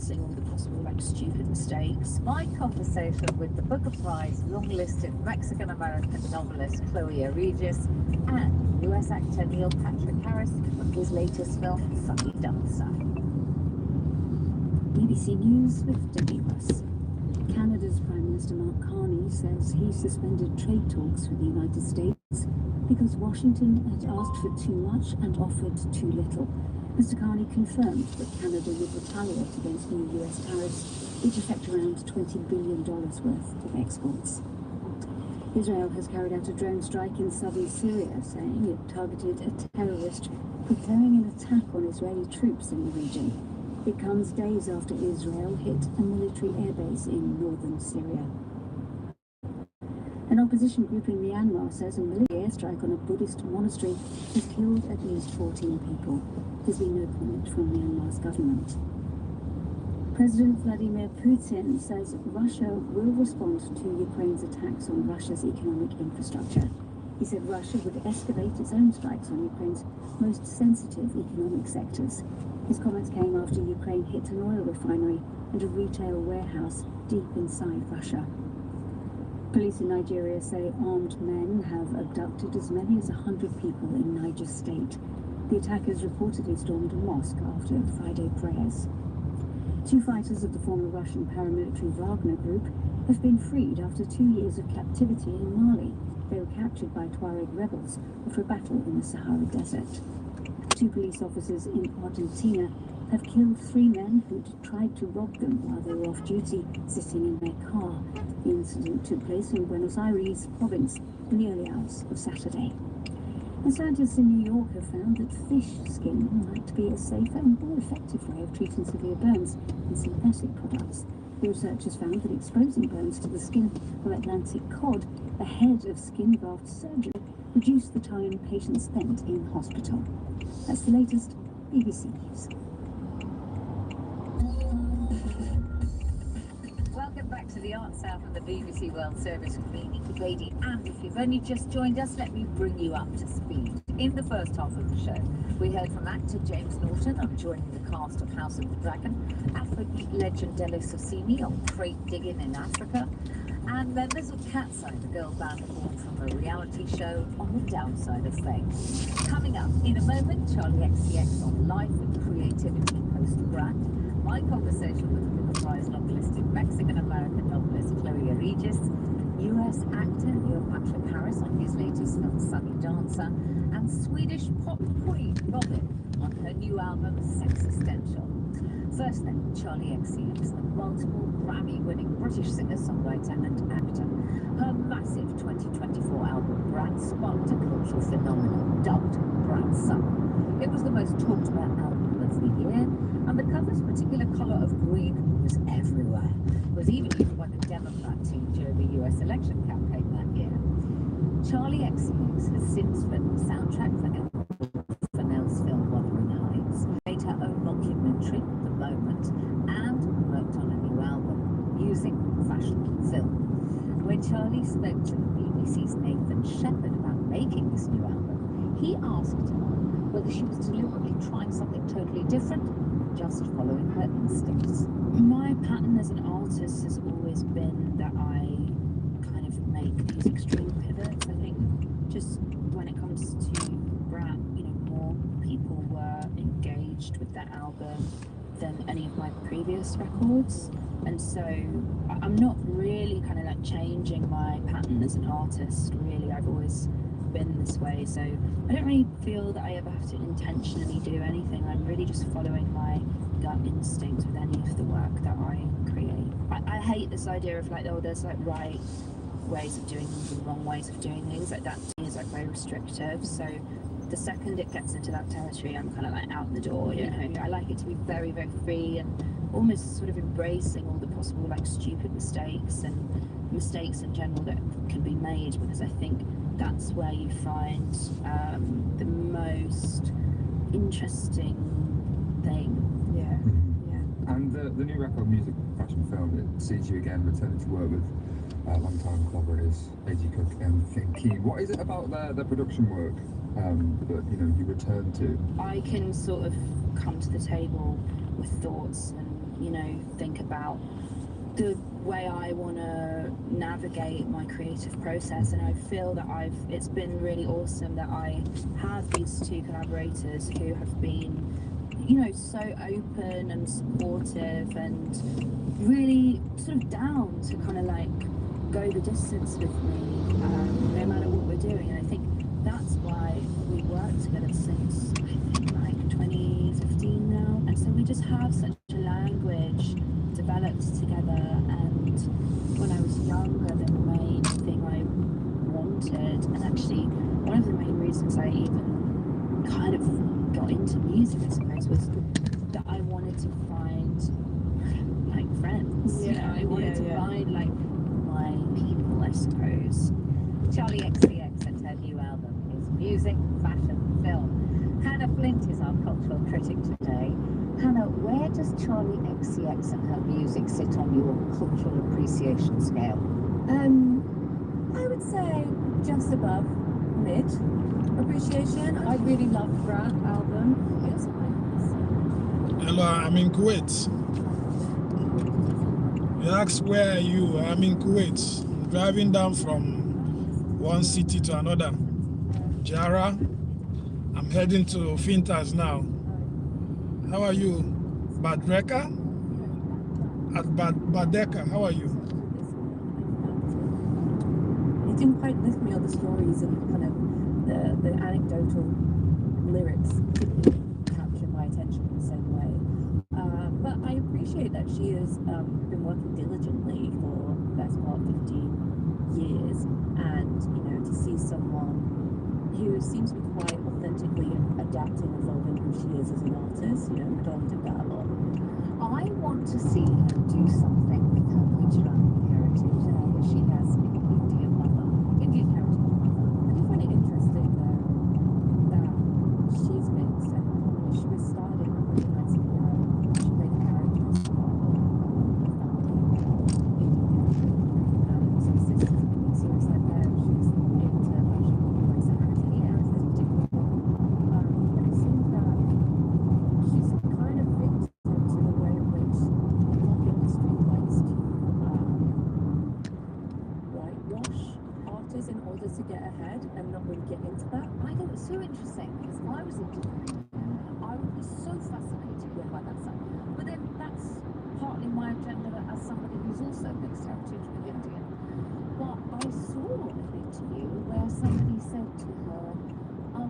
embracing all the possible like stupid mistakes. My conversation with the Booker Prize long-listed Mexican-American novelist Chloe Aridjis and US actor Neil Patrick Harris on his latest film, Sunny Dancer. BBC News with Debbie Russ. Canada's Prime Minister Mark Carney says he suspended trade talks with the United States because Washington had asked for too much and offered too little. Mr. Carney confirmed that Canada would retaliate against new US tariffs, which affect around $20 billion worth of exports. Israel has carried out a drone strike in southern Syria, saying it targeted a terrorist preparing an attack on Israeli troops in the region. It comes days after Israel hit a military airbase in northern Syria. An opposition group in Myanmar says a military airstrike on a Buddhist monastery has killed at least 14 people. There's been no comment from Myanmar's government. President Vladimir Putin says Russia will respond to Ukraine's attacks on Russia's economic infrastructure. He said Russia would escalate its own strikes on Ukraine's most sensitive economic sectors. His comments came after Ukraine hit an oil refinery and a retail warehouse deep inside Russia. Police in Nigeria say armed men have abducted as many as 100 people in Niger State. The attackers reportedly stormed a mosque after Friday prayers. Two fighters of the former Russian paramilitary Wagner group have been freed after 2 years of captivity in Mali. They were captured by Tuareg rebels after a battle in the Sahara Desert. Two police officers in Argentina have killed 3 men who'd tried to rob them while they were off duty, sitting in their car. The incident took place in Buenos Aires province in the early hours of Saturday. And scientists in New York have found that fish skin might be a safer and more effective way of treating severe burns than synthetic products. The researchers found that exposing burns to the skin of Atlantic cod ahead of skin graft surgery reduced the time patients spent in hospital. That's the latest BBC News. Welcome back to the Art South of the BBC World Service with me, Nikki Beattie. And if you've only just joined us, let me bring you up to speed. In the first half of the show, we heard from actor James Norton on joining the cast of House of the Dragon, Afrobeat legend Delos Orsini on crate digging in Africa, and members of Cat's Eye, the girl band born from a reality show on the downside of fame. Coming up in a moment, Charli XCX on life and creativity post-brand. My conversation with the Booker Prize long-listed Mexican-American novelist Chloe Aridjis, US actor Neil Patrick Harris on his latest film Sunny Dancer, and Swedish pop queen Robyn on her new album Sex Essential. First then, Charli XCX, the multiple Grammy-winning British singer-songwriter and actor. Her massive 2024 album Brat sparked a cultural phenomenon dubbed Brat Summer. It was the most talked about album of the year, and the cover's particular colour of green was everywhere. It was even used by the Democrat team during the US election campaign that year. Charli XCX has since written the soundtrack for Nell's film Wuthering Heights, made her own mockumentary, The Moment, and worked on a new album using fashion film. When Charli spoke to the BBC's Nathan Shepherd about making this new album, he asked her whether she was deliberately trying something totally different, just following her instincts. My pattern as an artist has always been that I kind of make these extreme pivots. I think just when it comes to Brat, more people were engaged with that album than any of my previous records, and so I'm not really kind of like changing my pattern as an artist. Really, I've always been this way, so I don't really feel that I ever have to intentionally do anything. I'm really just following my gut instinct with any of the work that I create. I hate this idea of like, oh, there's like right ways of doing things and wrong ways of doing things. Like that to me is like very restrictive, so the second it gets into that territory, I'm kind of like out the door, I like it to be very, very free and almost sort of embracing all the possible like stupid mistakes and mistakes in general that can be made, because I think that's where you find the most interesting thing. And the new record, music, fashion, film, it sees you again returning to work with long-time collaborators A.G. Cook and Finky. What is it about their production work that you return to? I can sort of come to the table with thoughts and you know, think about the way I want to navigate my creative process. And I feel that it's been really awesome that I have these two collaborators who have been, you know, so open and supportive and really sort of down to kind of like go the distance with me, no matter what we're doing. And I think that's why we worked together since I think like 2015 now. And so we just have such a language developed together. And when I was younger, the main thing I wanted, and actually one of the main reasons I even kind of got into music, I suppose, was that I wanted to find like friends. You know, I wanted to find like my people, I suppose. Charli XCX and her new album is music, fashion, film. Hannah Flint is our cultural critic today. Hannah, where does Charli XCX and her music sit on your cultural appreciation scale? I would say just above mid appreciation. I really loved that album. Yes, Hello, I'm in Kuwait. You ask where are you? I'm in Kuwait. Driving down from one city to another. Jahra. I'm heading to Fintas now. How are you? Badreka? At Badeka, how are you? It didn't quite lift me, all the stories and kind of the anecdotal lyrics didn't capture my attention in the same way. But I appreciate that she has been working diligently for the best part of 15 years, and you know, to see someone who seems to be quite authentically adapting, evolving who she is as an artist. You know, Madonna did that a lot. I want to see her do something with her Gujarati heritage. She has an Indian heritage mother. I do find it interesting though that she's mixed, and she was started really nicely. She played a character as part of a family, so sisters and series like that. She was able to actually recognize her heritage as this particular one. And it seems that she's kind of victim to the way in which the pop industry likes to whitewash artists in order to get ahead and not really get into that. I think it's so interesting because if I was Indian, I would be so fascinated by that side. But then that's partly my agenda as somebody who's also mixed heritage with Indian. But I saw an interview where somebody said to her,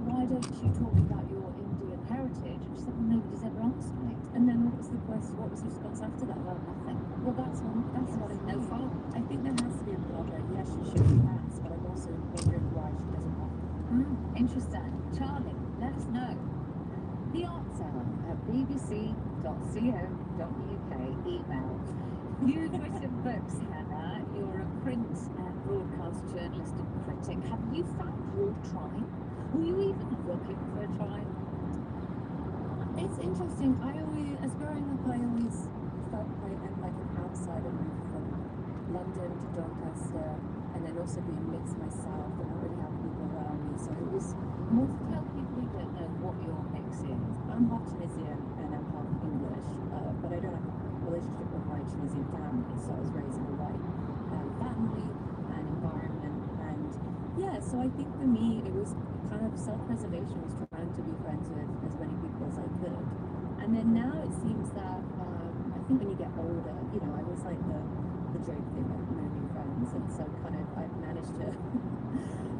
why don't you talk about your Indian heritage? And she said, well, nobody's ever asked me. And then what was the question? What was the response after that? Well, nothing. Well, that's what I No mean. fault. I think there has to be a blogger. Yes, she should be asked, but I'm also wondering why she doesn't want to. Interesting. Charlie, let us know. The Art Cell at bbc.co.uk. Email. You've written books, Hannah. You're a print and broadcast journalist and critic. Have you found your tribe? Were you even looking for a tribe? It's interesting. As growing up, I always felt quite like an outsider, moved from London to Doncaster, and then also being mixed myself and not really having people around me. So it was more. Tell people who don't know what your mix is. I'm half Tunisian and I'm half English, but I don't have a relationship with my Tunisian family, so I was raised in a white family and environment. And yeah, so I think for me, it was kind of self-preservation, was trying to be friends with as many people as I could. And then now it seems that I think when you get older, you know, I was like the joke thing, like no new friends, and so kind of I've managed to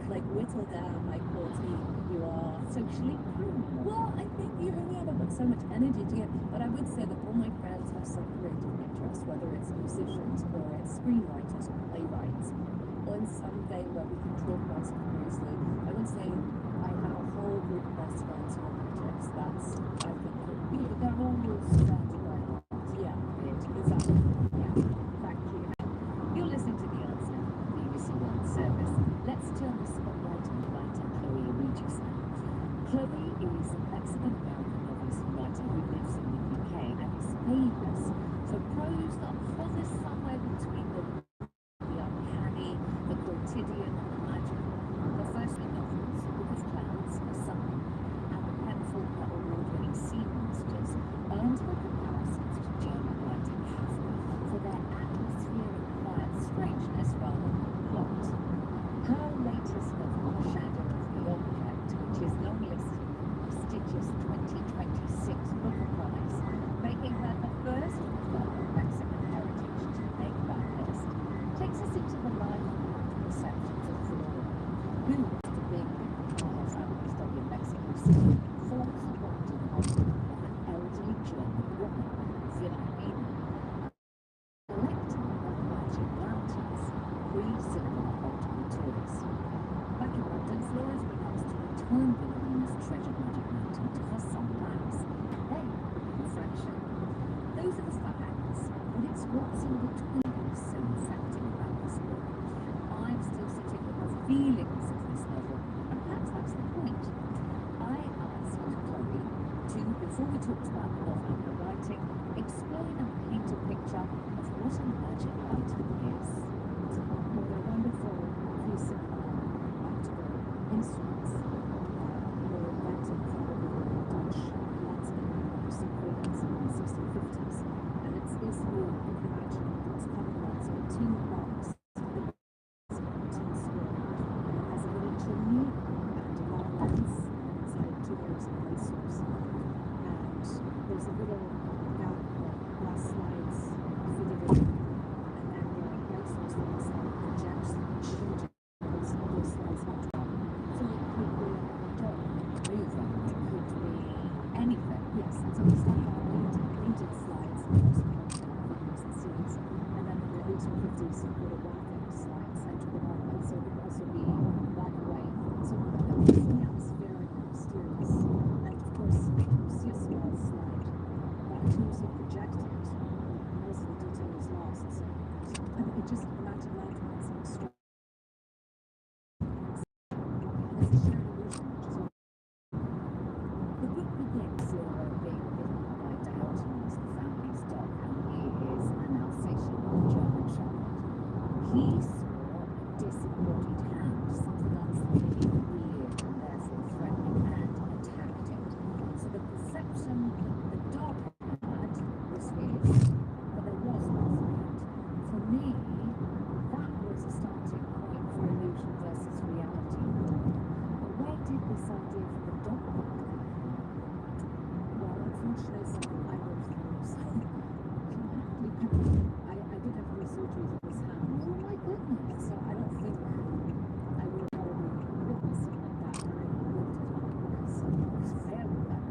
like whittle down my core team who are socially prudent. Well, I think you only have about so much energy to get, but I would say that all my friends have some creative interest, whether it's musicians or it's screenwriters or playwrights, or in some vein where we can talk about something seriously. I would say I have a whole group of best friends who are critics. That's, I think, They're all surrounded by art. yeah, exactly. Yeah. Thank you. You're listening to The Answer, BBC World Service. Let's turn the spotlight on writer Chloe Aridjis now. Chloe is a Mexican-American novelist and writer who lives in the UK and is famous for prose that hovers somewhere between the uncanny, the quotidian, and the magical. Her first three novels, Because Clouds, A Sun, and the penful her award-winning Sea Monsters, earned her comparisons to German writer what's in between is so affecting about this book. I'm still sitting with the feelings of this novel, and perhaps that's the point. I asked Chloe to, before we talked about the novel and her writing, explain and paint a picture of what a magic lantern is. Well, they're wonderful piece of practical instruments were invented probably by the Dutch landscape creators in the 1650s. And it's basically, you can imagine, it's covered lots of tin box, tin square, and it has a little chimney and a long lens, and inside 2 layers of light source. And there's a little glass slides fitted in, and then the light source that inside projects images of those slides onto it. So it could be a dog, Moving, it could be anything. yes, and so we start out painted slides, mostly figures and scenes, and then in the 1850s you put a graphic slides and took it on, and so it could also be black and white. So it's really atmospheric and mysterious. And of course, you see a small slide, but until you see it projected, most of the detail is lost. So, and it just, the magic lantern is an extra. And it's a shared illusion, which is what The book begins Laura being bitten by Diogenes, the family's dog, and he is an Alsatian German Shepherd. He saw a disembodied hand, something unfamiliar, weird, and therefore threatening, and attacked it. So the perception that the dog had was his, but there was no threat. For me, that was a starting point for illusion versus reality. But where did this idea for the dog come from? well, unfortunately, something I lived through. So I did have re-surgery for this hand. Oh my goodness. And so I don't think I would have probably written something like that when I lived it because it's very bad.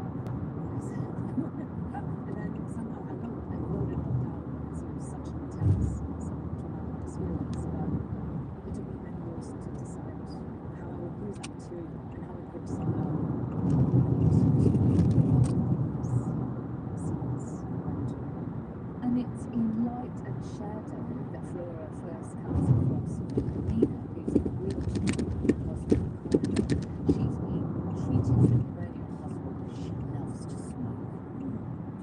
Yes. And then somehow I wrote it all down because it was such an intense, sort of traumatic experience. But it took me many years to decide how I would use that material and how it could somehow relate to these scenes around me. And it's in light and shadow that Flora first comes across Camina, who's in a wheelchair in the hospital corridor. She's been treated for pneumonia in hospital, but she loves to smoke.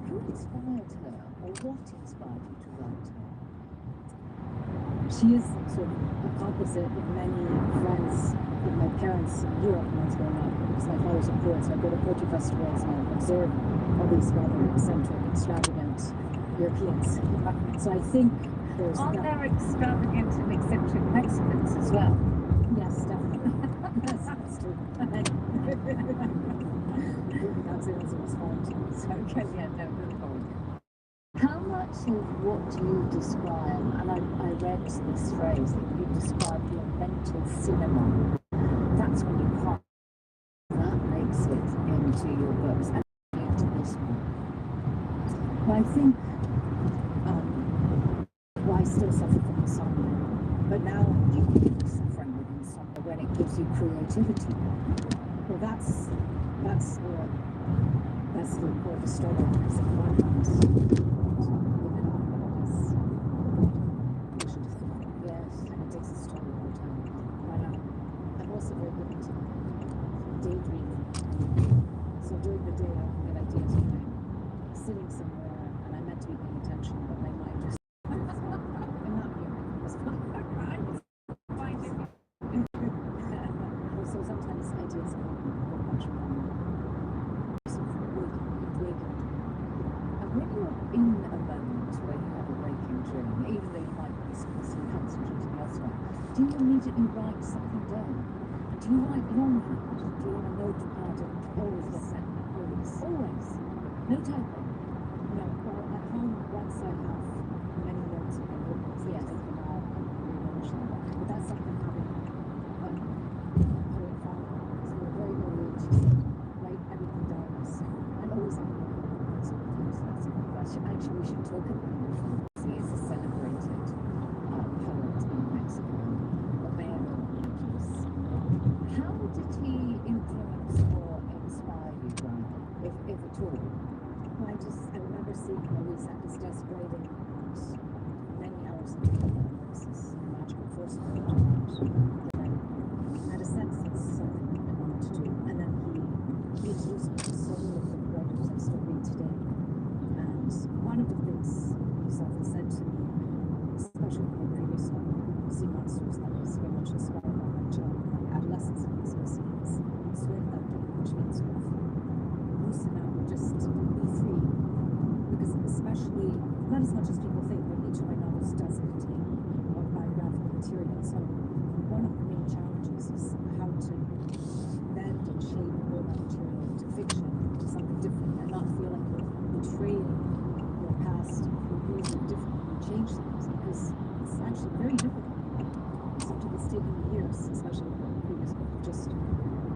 Who inspired her, or what inspired you to write her? She is sort of a composite of many friends of my parents in Europe when I was growing up. Because my father's a poet, so I go to poetry festivals and I observe all these rather eccentric, extravagant Europeans. So I think there's Aren't that. there extravagant and eccentric Mexicans as well? Yes, definitely. Yes, that's true. That's it, it's fine. Okay, yeah, no, good point. How much of what you describe, and I read this phrase that you describe your mental cinema, that's when you can't, that makes it into your books and into this book. Well, I think I still suffer from insomnia, but now You could be suffering with insomnia when it gives you creativity. well, that's the core of the struggle because of one house. Yes. And it takes a struggle all the time. And I'm also very good at daydreaming. So during the day, I can get ideas when I'm sitting somewhere and I'm meant to be paying attention, but my mind just. I'm not human. It's fine. So sometimes ideas come much more. And when you're in a moment where you have a waking dream, even though you might be concentrating elsewhere, do you immediately write something down? Do you write longhand? Do you have a notepad and always look at it? Always. Always. No typing. No, well, at home, once I have many notes in my notebooks, I take them out and rearrange them. But that's something having poet father, because from a very early age, he said, write everything down. So I'm always on the notebook. So that's a good question. Actually, we should talk about it. He is a celebrated poet in Mexico, Romero Aridjis. How did he influence or inspire you, Brian, if at all? I remember seeing him always at his desk writing, and especially, not as much as people think, but each of my novels does contain autobiographical material. So one of the main challenges is how to bend and shape all that material into fiction, into something different, and not feel like you're betraying your past or using it differently or change things, because it's actually very difficult. Something that's taken me years, especially with the previous book, just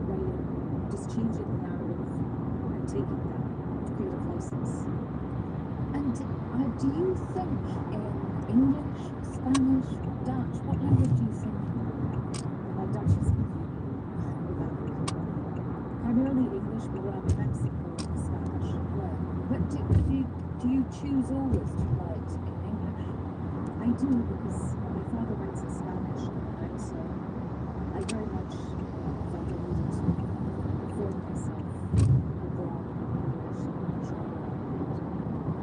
writing, just changing the narrative and taking that creative license. And do you think in English, Spanish, Dutch, what language do you think? My Dutch is primarily English, but around Mexico and Spanish. Right. But do you choose always to write in English? I do, because my father writes in Spanish, and so I very much felt I needed to inform myself abroad in English and genre.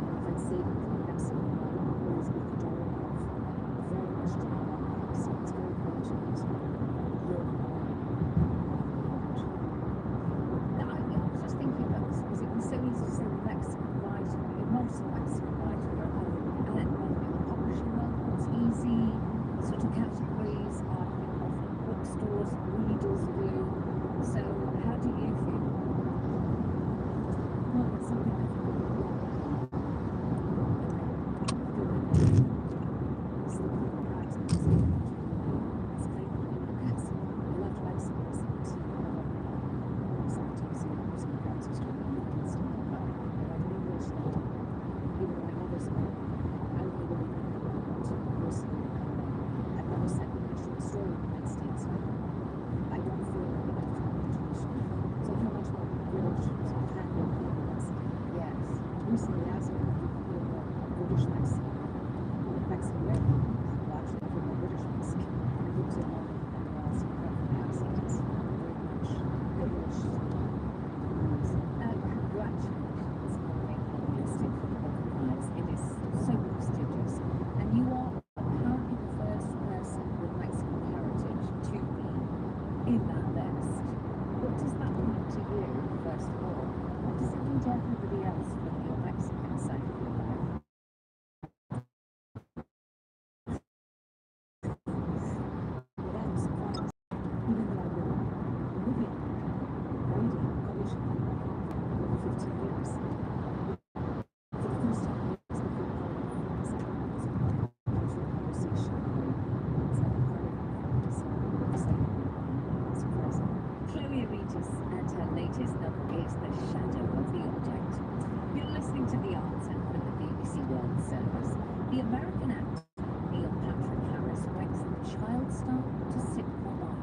If I'd stayed in Mexico, I would always be the genre of very much drama, so it's very important to learn more language. I was just thinking about this because it was so easy to say the Mexican writer, most Mexican writer, and then in the publishing world, it's easy sort of categories often bookstores, readers do. So how do you feel? Well, it's something I think about a lot. It's the people practice. It's playful. Yes. I left Mexico and sometimes using practice to and stuff like that. But in English, even though my mother's I don't really know to personally. I've never sent me a short story in the United States. I don't feel like I have to tradition. So I feel much more British, so I can't go being Mexican. Yes. Recently asked me if you feel more British Mexican, Mexican American. Well, actually, I feel more British Mexican. I looked at all the else, you know, the accent is very much English. Congratulations on being listed for the Booker Prize. It is so prestigious, and you are apparently the first person with Mexican heritage to be in that list. What does that mean to you, first of all? What does it mean to everybody else from your Mexican side of your life? Well, that was surprised. Even though I've been living, writing, publishing for over 15 years. For the first time, I was the part of a cultural conversation. It's like a part of it's surprising. Chloe Aridjis and her latest novel is The Shadow of the Object. You're listening to The Answer from the BBC World Service. The American actor Neil Patrick Harris ranks the child star to sitcom icon,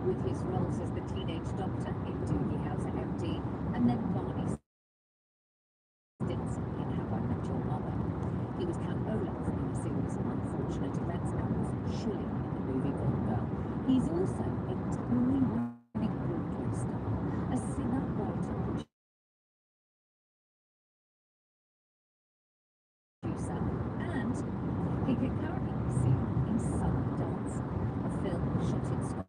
with his roles as the teenage doctor in Doogie Howser MD and then Barney Stinson in How I Met Your Mother. He was Count Olaf in a series of unfortunate events and was Chili in the movie Gone Girl. He's also a Tony-winning Broadway star, a singer, writer, producer, and he can currently be seen in Summer Dance, a film shot in Scotland.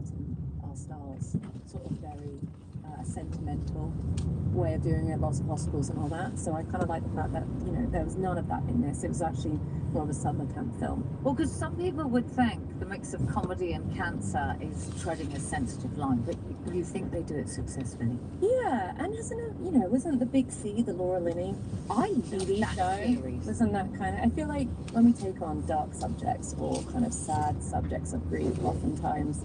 art and our stars, sort of very sentimental way of doing it, lots of hospitals and all that. So I kind of like the fact that, you know, there was none of that in this. It was actually more of a summer camp film. Well, because some people would think the mix of comedy and cancer is treading a sensitive line, but you think they do it successfully. Yeah, and wasn't the Big C, the Laura Linney TV show? Wasn't that kind of, I feel like when we take on dark subjects or kind of sad subjects of grief, oftentimes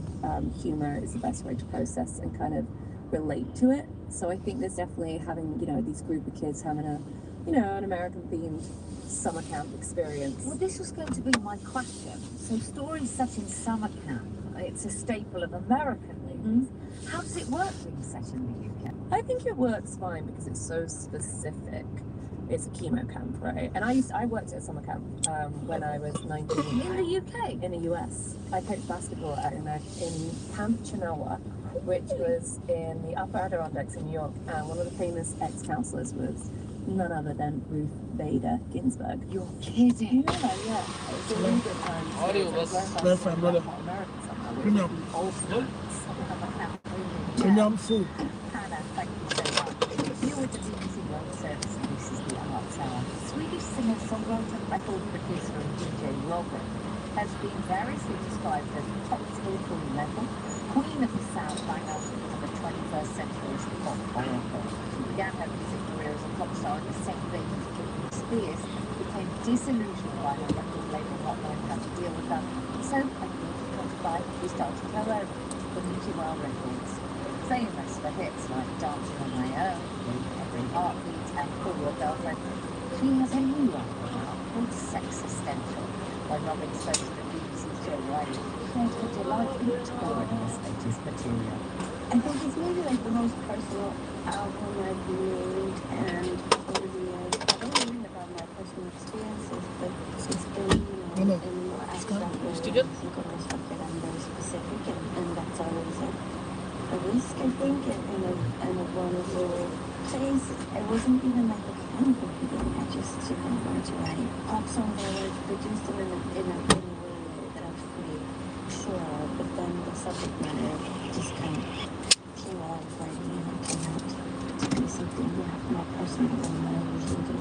humor is the best way to process and kind of relate to it. So I think there's definitely having, these group of kids having an American themed summer camp experience. Well, this was going to be my question. So stories set in summer camp, it's a staple of American movies. How does it work being set in the UK? I think it works fine because it's so specific. It's a chemo camp, right? And I worked at a summer camp when I was 19. In the UK? In the US. I coached basketball in Camp Chinoa, which was in the Upper Adirondacks in New York. And one of the famous ex-counselors was none other than Ruth Bader Ginsburg. You're kidding? Yeah. It was a really good time. Audio was very fine, brother. Premium. Premium food. Hannah, thank you so much. You're with the BBC World Service and this is the Arts Hour. Swedish singer-songwriter, record producer and DJ Robyn has been variously described as top skillful level, queen of the sound banger, and the 21st century's pop oracle. She began her music career as a pop star in the same vein as Britney Spears, became disillusioned by her record label not knowing how to deal with her. So, in 1925, she started her own, Community Wild Records. Famous for hits like Dancing on My Own, Every Heartbeat, and Call Your Girlfriend, she has a new album out called Sex Essential. When Robyn spoke to the BBC's Joe Riley, she shared her delight in touring this latest material. I think it's maybe like the most personal album I've made, and over the years, I don't mean about my personal experiences, but it's been, in more abstract ways, and constructed and very specific, and that's always a risk, I think, and a vulnerable place. It wasn't even like a fan of the beginning. I just wanted to write pop songs. I produced them in a way that I was pretty sure of, but then the subject matter just kind of came out to be something more personal than what I usually do.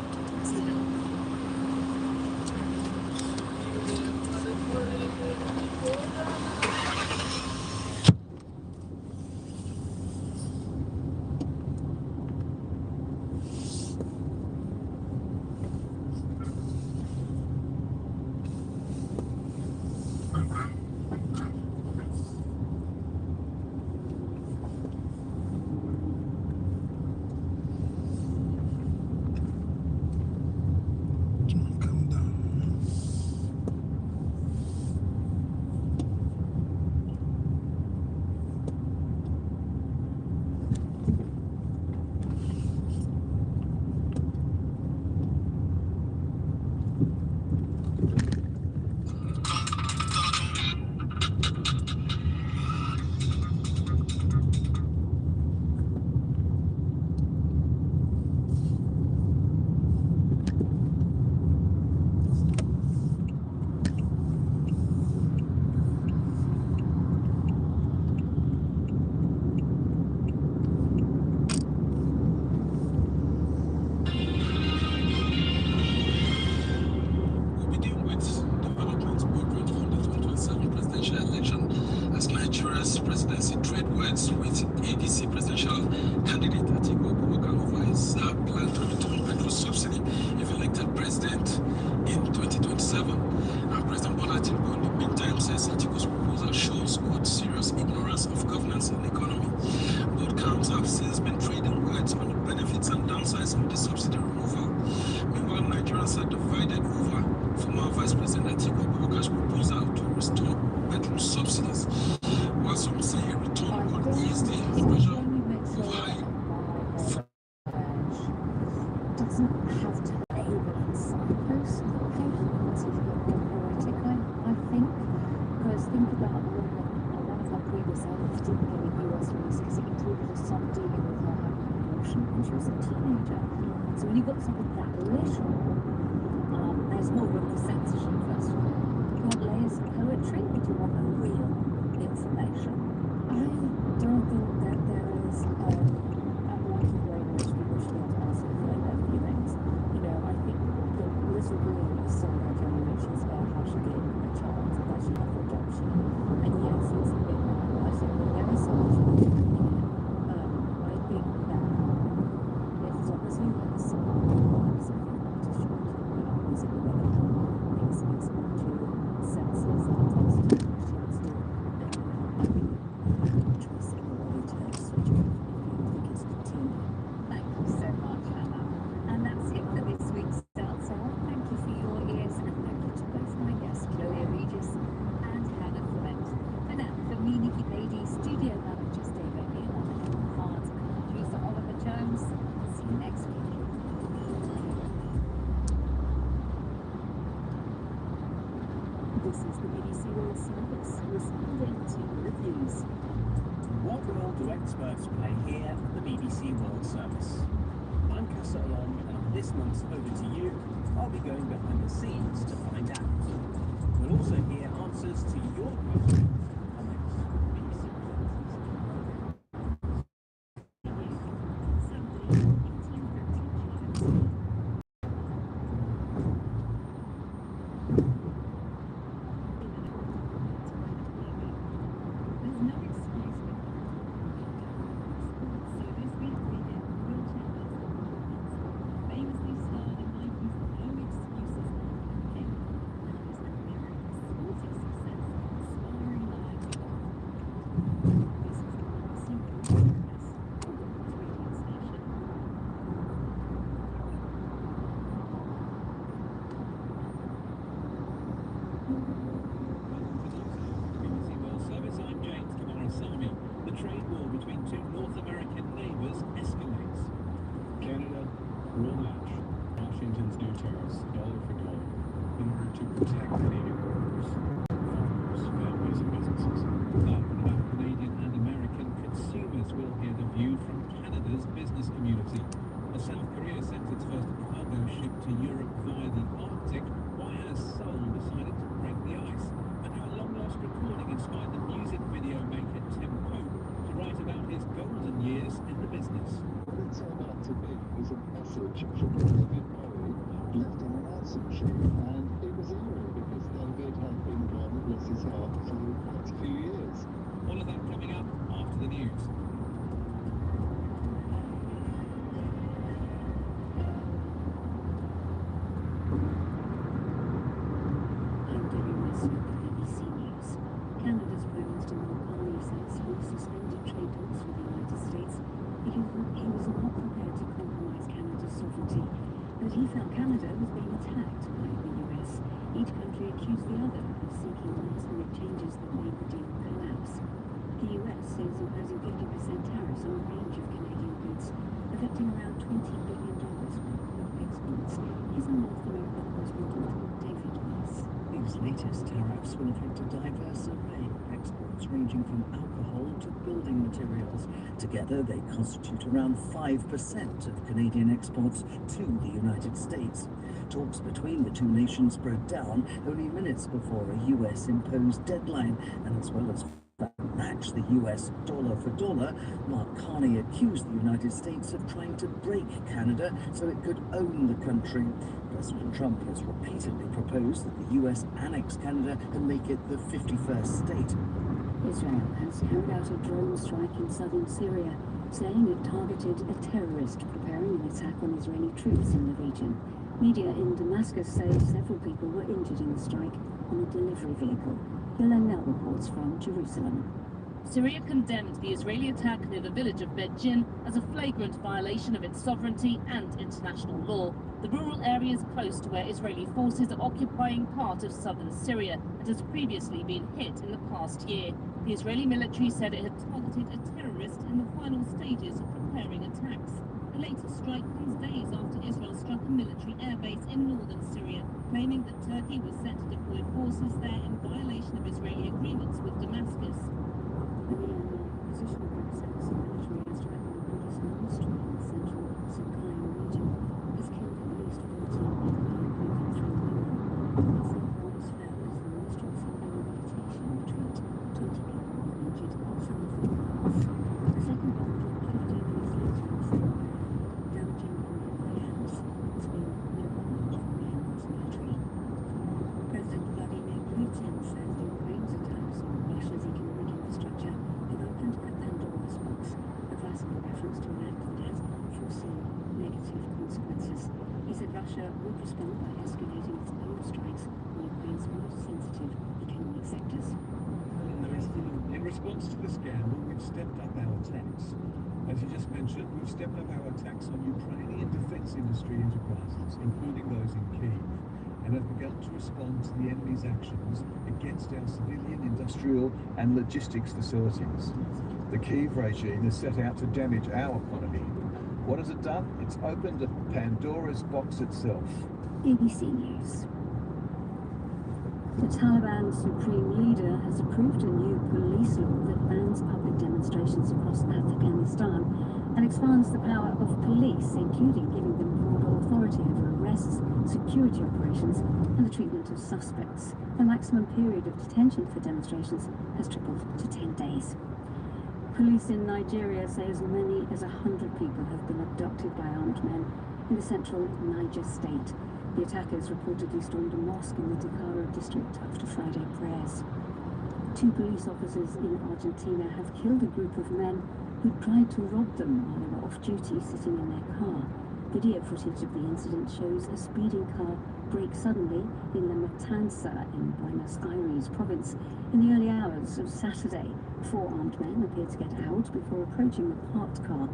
Layers of poetry, or do you want the real information? don't think that there is a lucky way in which people should be able to articulate their feelings. You know, I think the little girl is so that generations about how she gave a child that she had for adoption. And yes, it's a bit mad, but I think that there is so much more in it. I think that it's obviously like some lives, I think artists should be talking about music the way they can express to senses and taste and emotions. I think choice in a way to switch off if you think it's continuing. Thank you so much, Hannah. And that's it for this week's Start Sale. Thank you for your ears and thank you to both my guests, Chloe Aridjis and Hannah Flint. For now, for me, Nikki Beatty, studio manager Steve O'Neill, and Hart, producer Oliver Jones. See you next week. This is the BBC World Service responding to reviews. What role do experts play here at the BBC World Service? I'm Casa Alon, and on this month's Over to You, I'll be going behind the scenes to find out. We'll also hear answers to your questions and comments. BBC There's no excuse for so this week we get wheelchair basketball famously starred in my piece No Excuses King, known as the American sporting success Inspiring Lives. This is the BBC World Service, radio station. BBC World Service, I'm James Kamarasamy. The trade war between two North American neighbours escalates. Canada, will match Washington's new tariffs dollar for dollar in order to protect Canadian workers, farmers, families and businesses. Now, about Canadian and American consumers will hear the view from Canada's business community. As South Korea sent its first cargo ship to Europe via the Arctic, why has Seoul decided to break the ice? And how a long-lost recording inspired the music video maker Tim Pope to write about his golden years in the business. What it turned out to be was a message from David Bowie left on an answer machine, and it was eerie because David had been gone, bless his heart, for quite a few years. All of that coming up after the news. I'm Debbie Ross with the BBC News. Canada's Prime Minister Mark Carney says he suspended trade talks with the United States because he was not prepared to compromise Canada's sovereignty. But he felt Canada was being attacked by the US. Each country accused the other of seeking last-minute changes that made the deal collapse. The US is imposing 50% tariffs on a range of Canadian goods, affecting around $20 billion worth of exports. Here's our North America correspondent, David Weiss. These latest tariffs will affect a diverse array of exports ranging from alcohol to building materials. Together, they constitute around 5% of Canadian exports to the United States. Talks between the two nations broke down only minutes before a US-imposed deadline, and as well as match the US dollar for dollar, Mark Carney accused the United States of trying to break Canada so it could own the country. President Trump has repeatedly proposed that the US annex Canada and make it the 51st state. Israel has carried out a drone strike in southern Syria, saying it targeted a terrorist preparing an attack on Israeli troops in the region. Media in Damascus say several people were injured in the strike on a delivery vehicle. Helen Nell reports from Jerusalem. Syria condemned the Israeli attack near the village of Bet Jin as a flagrant violation of its sovereignty and international law. The rural area is close to where Israeli forces are occupying part of southern Syria and has previously been hit in the past year. The Israeli military said it had targeted a terrorist in the final stages of preparing attacks. The latest strike comes days after Israel struck a military airbase in northern Syria, claiming that Turkey was set to deploy forces there in violation of Israeli agreements with Damascus. The opposition group says a military airstrike on a Buddhist monastery in the central skyline region has killed at least 14 people, including 3 women. It said bombs fell as the monastery suffered a meditation retreat. 20 people were injured, some of them Russia would respond by escalating its own strikes on Ukraine's most sensitive economic sectors. In response to the scandal, we've stepped up our attacks. As you just mentioned, we've stepped up our attacks on Ukrainian defense industry enterprises, including those in Kyiv, and have begun to respond to the enemy's actions against our civilian, industrial and logistics facilities. The Kyiv regime has set out to damage our economy. What has it done? It's opened a Pandora's box itself. BBC News. The Taliban supreme leader has approved a new police law that bans public demonstrations across Afghanistan and expands the power of police, including giving them broader authority over arrests, security operations and the treatment of suspects. The maximum period of detention for demonstrations has tripled to 10 days. Police in Nigeria say as many as 100 people have been abducted by armed men in the central Niger state. The attackers reportedly stormed a mosque in the Jahra district after Friday prayers. 2 police officers in Argentina have killed a group of men who tried to rob them while they were off duty sitting in their car. Video footage of the incident shows a speeding car brake suddenly in La Matanza in Buenos Aires province in the early hours of Saturday. 4 armed men appeared to get out before approaching the parked car.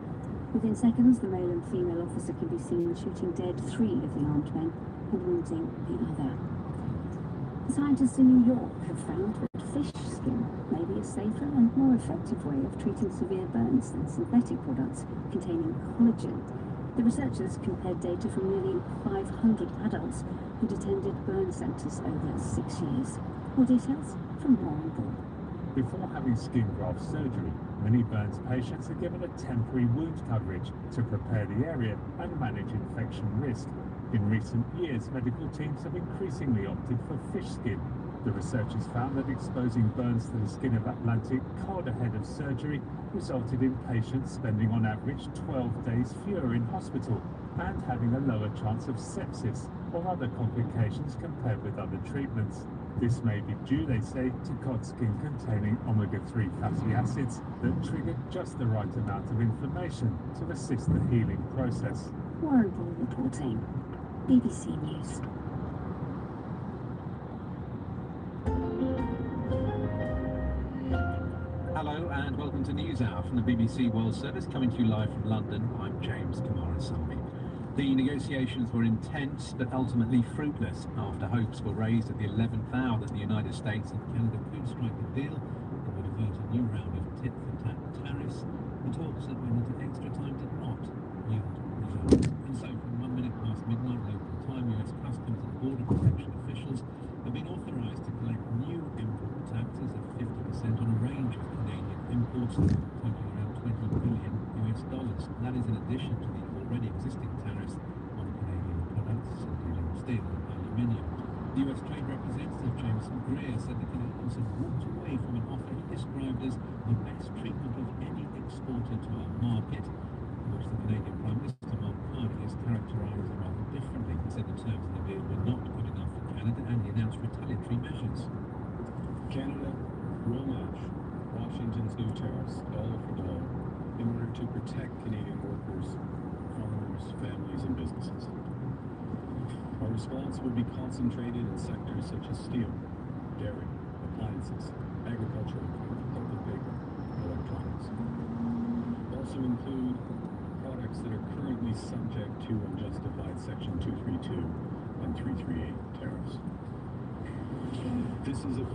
Within seconds, the male and female officer can be seen shooting dead 3 of the armed men and wounding the other. Scientists in New York have found that fish skin may be a safer and more effective way of treating severe burns than synthetic products containing collagen. The researchers compared data from nearly 500 adults who'd attended burn centres over 6 years. More details from Warren Ball. Before having skin graft surgery, many burns patients are given a temporary wound coverage to prepare the area and manage infection risk. In recent years, medical teams have increasingly opted for fish skin. The researchers found that exposing burns to the skin of Atlantic cod ahead of surgery resulted in patients spending on average 12 days fewer in hospital and having a lower chance of sepsis or other complications compared with other treatments. This may be due, they say, to cod skin containing omega-3 fatty acids that trigger just the right amount of inflammation to assist the healing process. Warren Ball reporting. BBC News. Hello and welcome to News Hour from the BBC World Service, coming to you live from London. I'm James Kamara-Sami. The negotiations were intense but ultimately fruitless after hopes were raised at the 11th hour that the United States and Canada could strike a deal that would avert a new round of tit-for-tat tariffs. The talks that went into extra time did not yield results. And so from 1 minute past midnight local time, US Customs and Border Protection officials have been authorised to collect new import taxes of 50% on a range of Canadian imports, totaling around $20 billion. That is in addition to the already existing tariffs on Canadian products, including steel and aluminium. The US Trade Representative James Greer said the Canadians have walked away from an offer he described as the best treatment of any exporter to our market, which the Canadian Prime Minister Mark Carney has characterised rather differently. He said the terms of the deal were not good enough for Canada and he announced retaliatory measures. Canada will match Washington's new tariffs dollar for dollar in order to protect Canadian workers, farmers, families and businesses. Our response will be concentrated in sectors such as steel, dairy, appliances, agricultural equipment, pulp and paper, and electronics. Also include products that are currently subject to unjustified Section 232 and 338 tariffs. This is a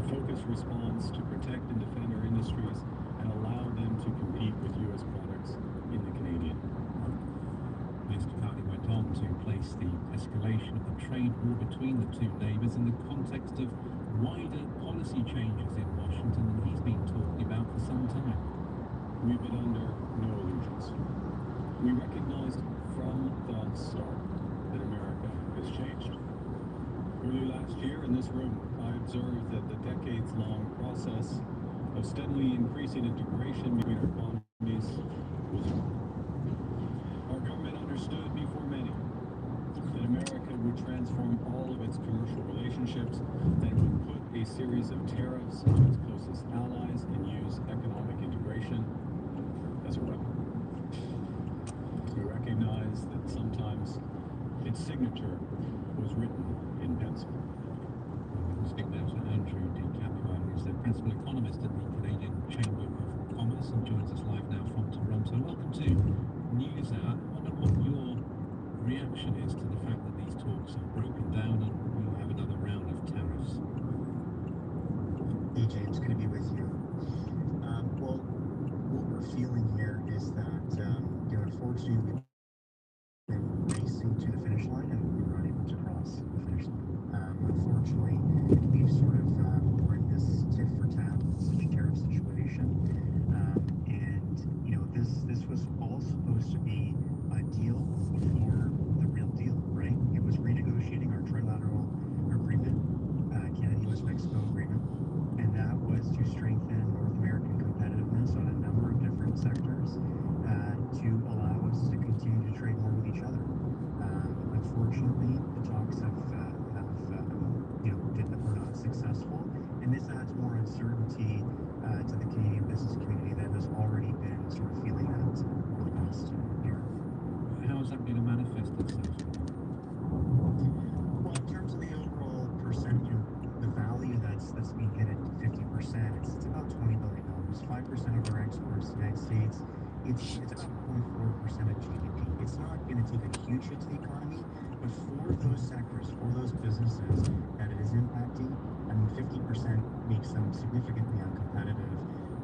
focused response to protect and defend our industries and allow them to compete with U.S. products in the Canadian market. Mr. Carney went on to place the escalation of the trade war between the two neighbours in the context of wider policy changes in Washington that he's been talking about for some time. We've been under no illusions. We recognized from the start that America has changed. Early last year in this room, I observed that the decades-long process of steadily increasing integration between our economies was wrong. Our government understood before many that America would transform all of its commercial relationships and would put a series of tariffs on its closest allies and use economic integration as a weapon. We recognize that sometimes its signature was written in pencil. We'll speak now to Andrew DiCapua, who's the principal economist at the Canadian Chamber of Commerce and joins us live now from Toronto. Welcome to News Hour. I wonder what your reaction is to the fact that these talks have broken down and we have another round of tariffs. Hey James, good to be with you. Well, what we're feeling here is that, unfortunately, we've been racing to the finish line and we were unable to cross the finish line. Unfortunately, we've sort of we're in this tit for tat tariff situation, and this was all supposed to be a deal before the real deal, right? It was renegotiating our trilateral agreement, Canada-US-Mexico agreement, and that was to strengthen North American competitiveness on a number of different sectors to allow us to continue to trade more with each other. Unfortunately, the talks were not successful, and this adds more uncertainty to the Canadian business community that has already been sort of feeling that over the past year. How is that going to manifest itself? Well, in terms of the overall percent, the value that's being hit at 50%, it's about $20 billion. 5% of our exports to the United States. It's about 0.4% of GDP. It's not going to take a huge hit to the economy, but for those sectors, for those businesses that it is impacting, 50% makes them significantly uncompetitive,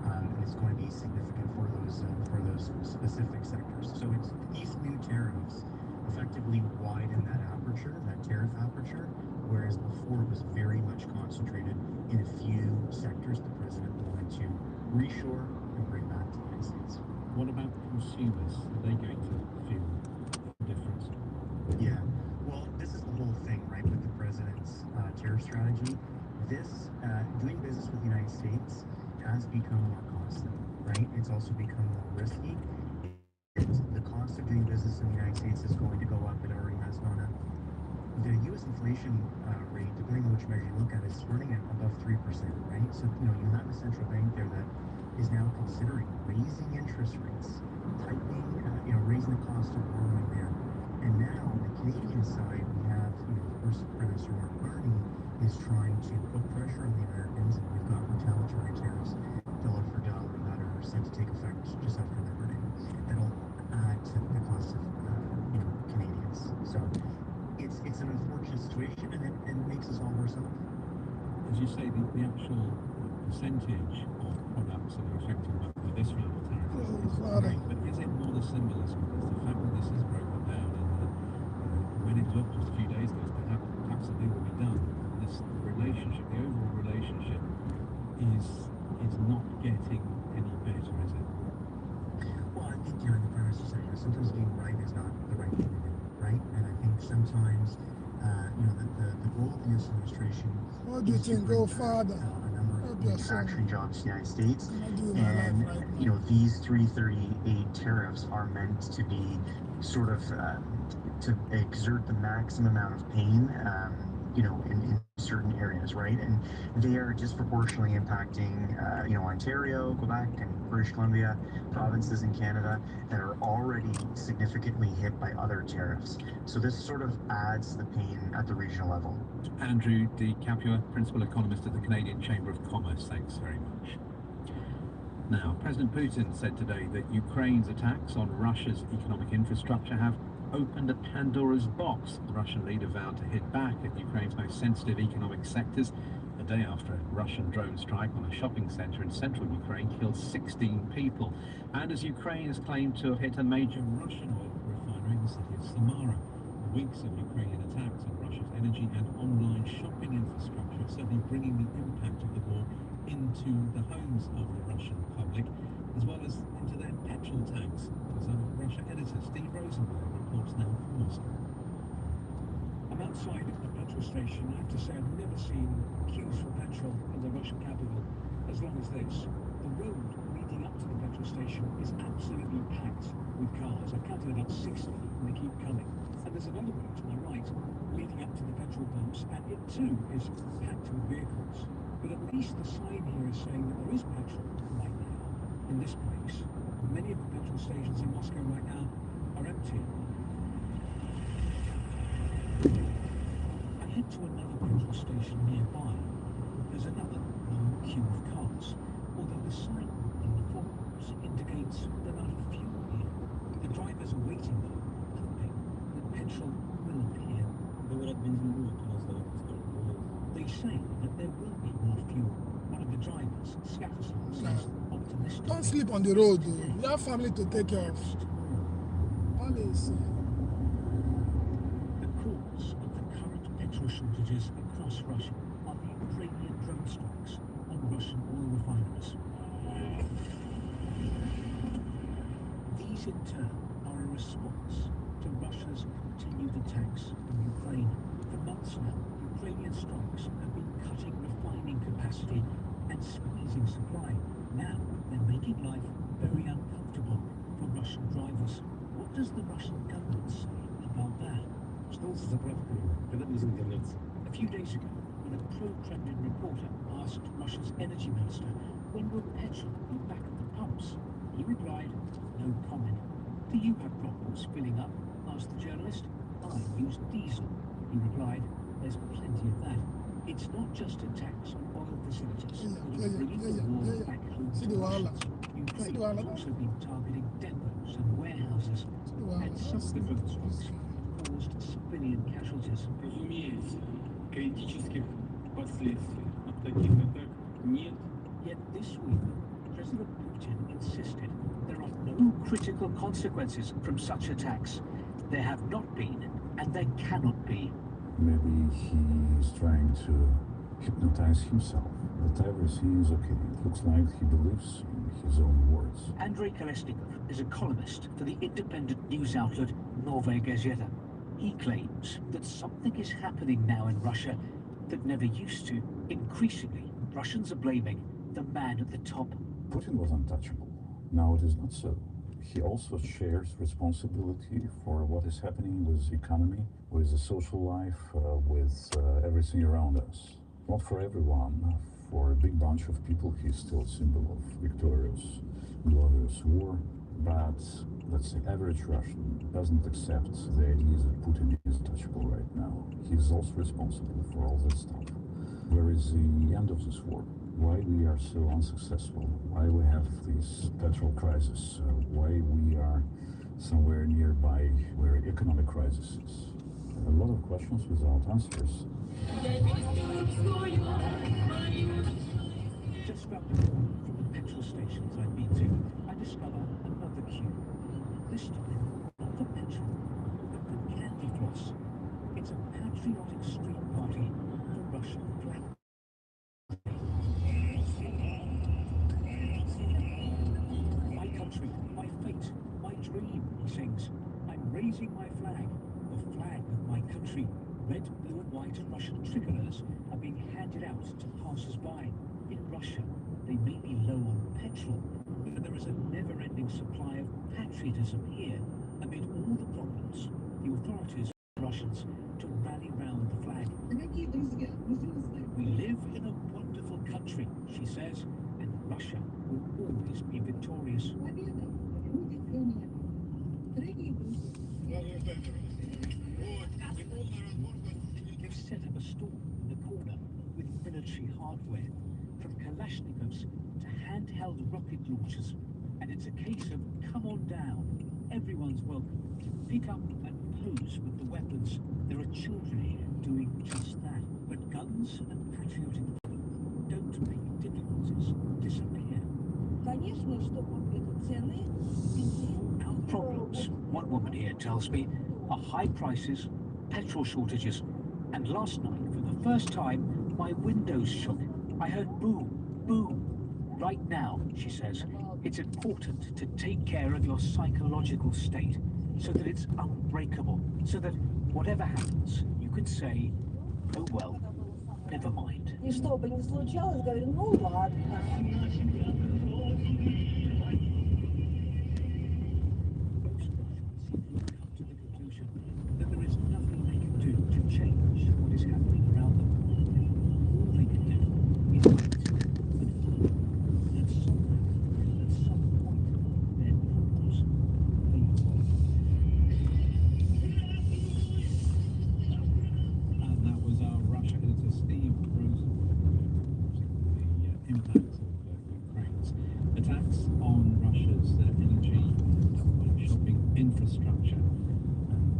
and it's going to be significant for those specific sectors. So it's these new tariffs effectively widen that aperture, that tariff aperture, whereas before it was very much concentrated in a few sectors the president wanted to reshore and bring back to the United States. What about consumers? Are they going to feel the difference? Yeah, well, this is the whole thing, right, with the president's tariff strategy. This, doing business with the United States has become more costly, right? It's also become more risky. The cost of doing business in the United States is going to go up. It already has gone up. The U.S. inflation rate, depending on which measure you look at, is running at above 3%, right? So, you have a central bank there that is now considering raising interest rates, tightening, raising the cost of borrowing there. And now, on the Canadian side, we have, of course, Prime Minister Mark Carney is trying to put pressure on the Americans, and we've got retaliatory tariffs, dollar for dollar, that are set to take effect just after Labor Day. That'll add to the cost of, Canadians. So it's an unfortunate situation, and it makes us all worse off. As you say, the actual percentage of products that are affected by this round of tariffs is great, but is it more the symbolism? Is the fact that this is broken down and when it looked just a few days ago, perhaps a deal will be done. This relationship, the overall relationship, is not getting any better, is it? Well, I think the Prime Minister said, sometimes being right is not the right thing to do, right? And I think sometimes, the goal of the U.S. administration is to bring back a number of manufacturing jobs to the United States. And, these 338 tariffs are meant to be sort of to exert the maximum amount of pain, in certain areas, right? And they are disproportionately impacting, Ontario, Quebec, and British Columbia, provinces in Canada that are already significantly hit by other tariffs. So this sort of adds the pain at the regional level. Andrew DiCapua, Principal Economist at the Canadian Chamber of Commerce, thanks very much. Now, President Putin said today that Ukraine's attacks on Russia's economic infrastructure have opened a Pandora's box. The Russian leader vowed to hit back at Ukraine's most sensitive economic sectors a day after a Russian drone strike on a shopping centre in central Ukraine killed 16 people. And as Ukraine has claimed to have hit a major Russian oil refinery in the city of Samara. Weeks of Ukrainian attacks on Russia's energy and online shopping infrastructure are certainly bringing the impact of the war into the homes of the Russian public, as well as into their petrol tanks. As our Russia editor Steve Rosenberg reports now from Moscow. I'm outside a petrol station. I have to say I've never seen queues for petrol in the Russian capital as long as this. The road leading up to the petrol station is absolutely packed with cars. I've counted about 60 and they keep coming. And there's another road to my right leading up to the petrol pumps, and it too is packed with vehicles. But at least the sign here is saying that there is petrol right now in this place. Many of the petrol stations in Moscow right now are empty. station nearby. There's another long queue of cars, although the sign on the forecourts indicates they're out of fuel here. The drivers are waiting though, hoping that petrol will appear. They say that there will be more fuel. One of the drivers, Scatterson, says optimistic. Don't sleep on the road, though. You have family to take care of. Police. The cause of the current petrol shortages across Russia are the Ukrainian drone strikes on Russian oil refineries. These in turn are a response to Russia's continued attacks on Ukraine. For months now, Ukrainian strikes have been cutting refining capacity and squeezing supply. Now they're making life very uncomfortable for Russian drivers. What does the Russian government say about that? A few days ago, when a pro-Kremlin reporter asked Russia's energy minister, when will petrol be back at the pumps? He replied, no comment. Do you have problems filling up? Asked the journalist. I use diesel. He replied, there's plenty of that. It's not just attacks on oil facilities that are bringing the war back home to Russians. Ukraine has also been targeting depots and warehouses, and some of the drone strikes have caused civilian casualties. Yet this week, President Putin insisted there are no critical consequences from such attacks. There have not been, and there cannot be. Maybe he is trying to hypnotize himself, that everything is okay. It looks like he believes in his own words. Andrei Kolesnikov is a columnist for the independent news outlet Novaya Gazeta. He claims that something is happening now in Russia that never used to. Increasingly, Russians are blaming the man at the top. Putin was untouchable. Now it is not so. He also shares responsibility for what is happening with the economy, with the social life, with everything around us. Not for everyone. For a big bunch of people, he's still a symbol of victorious, glorious war. But let's say average Russian doesn't accept the idea that Putin is untouchable right now. He's also responsible for all this stuff. Where is the end of this war? Why we are so unsuccessful? Why we have this petrol crisis? Why we are somewhere nearby where economic crisis is? A lot of questions without answers. Just about the corner from the petrol stations I've been to, I discover another queue. This time, not for petrol, but for candy floss. It's a patriotic street party for Russian flag. My country, my fate, my dream, he sings. I'm raising my flag, the flag of my country. Red, blue and white Russian tricolors are being handed out to passers-by. In Russia, they may be low on petrol, but there is a never-ending supply of patriotism here. Amid all the problems, the authorities want Russians to rally round the flag. We live in a wonderful country, she says, and Russia will always be victorious. They've set up a store in the corner with military hardware, from Kalashnikovs to handheld rocket launchers, and it's a case of come on down. Everyone's welcome to pick up and pose with the weapons. There are children here doing just that, but guns and patriotic folk don't make difficulties disappear. Our problems, one woman here tells me, are high prices, petrol shortages, and last night, for the first time, my windows shook. I heard boom, boom. Right now, she says, it's important to take care of your psychological state so that it's unbreakable, so that whatever happens, you can say, oh well, never mind. That there is nothing they can do to change what is happening around them. All they can do is wait and hope that somehow, at some point, their problems will be solved. And that was our Russia editor, Steve. infrastructure. And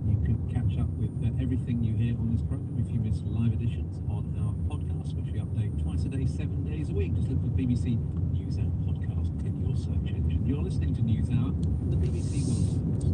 you can catch up with everything you hear on this program if you miss live editions on our podcast, which we update twice a day, 7 days a week. Just look for BBC NewsHour podcast in your search engine. You're listening to NewsHour on the BBC World Service.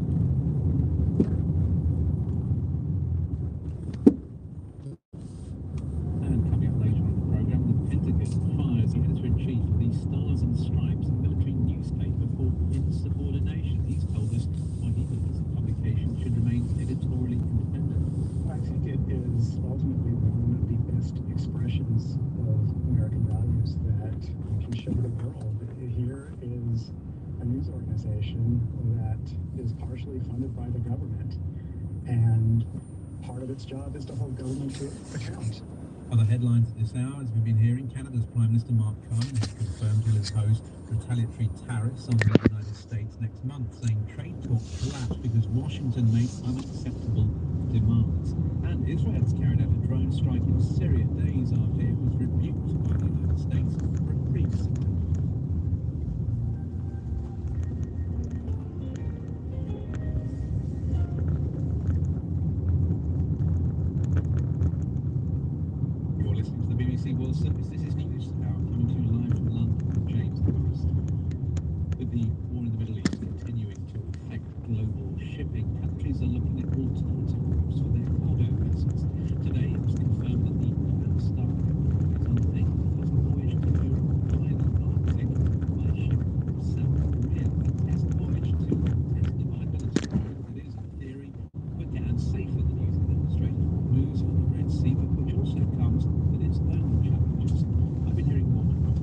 And coming up later in the program, the Pentagon fires the editor-in-chief of the Stars and Stripes, a military newspaper, for insubordination. He's told us why he believes the publication should remain editorially independent. I think it is ultimately one of the best expressions of American values that we can show the world. Here is a news organization that is partially funded by the government, and part of its job is to hold government to account. Other headlines at this hour, as we've been hearing, Canada's Prime Minister Mark Carney has confirmed he'll impose retaliatory tariffs on the United States next month, saying trade talks collapsed because Washington made unacceptable demands. And Israel's carried out a drone strike in Syria days after it was rebuked by the United States for a previous attack. You're listening to the BBC World Service. This is NewsHour, coming to you live from London with James Norris. With the war in the Middle East continuing to affect global shipping, countries are looking at alternative routes for their cargo vessels. Today it was confirmed that the Robyn Star is undertaking the first voyage to Europe via the Arctic by a ship from South Korea. The test voyage to test the viability of it is, in theory, quicker and safer than using the Strait of Hormuz or the Red Sea, but which also comes with its own challenges. I've been hearing more from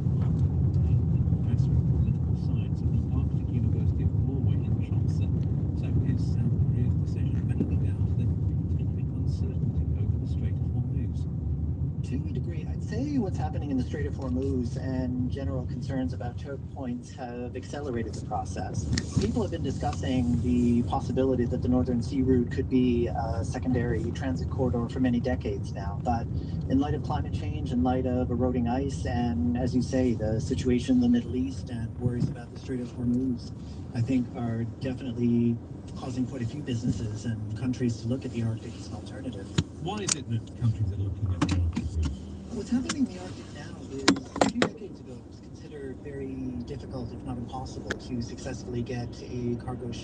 Professor of Political Science at the Arctic University of Norway in Tromsø. So is South Korea's decision mainly down to the continuing uncertainty over the Strait of Hormuz? To a degree, I'd say what's happening in the Strait of Hormuz and general concerns about choke points have accelerated the process. People have been discussing the possibility that the Northern Sea Route could be a secondary transit corridor for many decades now. But in light of climate change, in light of eroding ice, and as you say, the situation in the Middle East and worries about the Strait of Hormuz, I think are definitely causing quite a few businesses and countries to look at the Arctic as an alternative. Why is it that countries are looking at the Arctic? What's happening in the Arctic now is, a few decades ago, it was considered very difficult, if not impossible, to successfully get a cargo ship